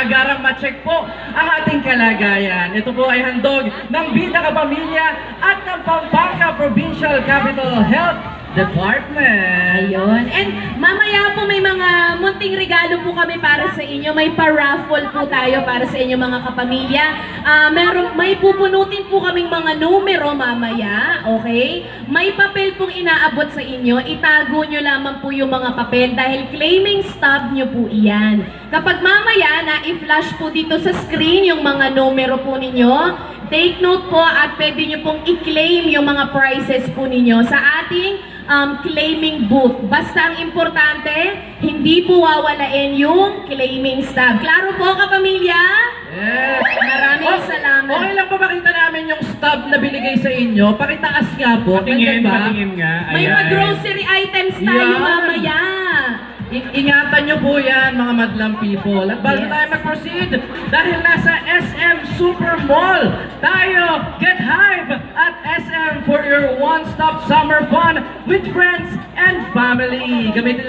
agarang ma-check po ang ating kalagayan. Ito po ay handog ng Bida Kapamilya at ng Pampanga Provincial Capital Health Department. Ayun. And mamaya po may mga munting regalo po kami para sa inyo. May pa-raffle po tayo para sa inyo mga kapamilya. May pupunutin po kaming mga numero mamaya. Okay? May papel pong inaabot sa inyo. Itago nyo lamang po yung mga papel dahil claiming stub nyo po iyan. Kapag mamaya na-i-flash po dito sa screen yung mga numero po ninyo, take note po at pwede nyo pong i-claim yung mga prizes po ninyo sa ating claiming booth. Basta ang importante, hindi po wawalain yung claiming stub. Klaro po, kapamilya? Yes. Maraming salamat. Okay lang pa makita namin yung stub na binigay sa inyo. Pakitaas nga po. Patingin, Ganyan ba? patingin nga. May Ayan. mag-grocery items tayo Yan. mamaya. Ingatan nyo po yan, mga madlang people. At bago Yes. tayo mag-proceed, dahil nasa SM Super Mall, tayo get hype at SM for your one-stop summer fun with friends and family. Gamitin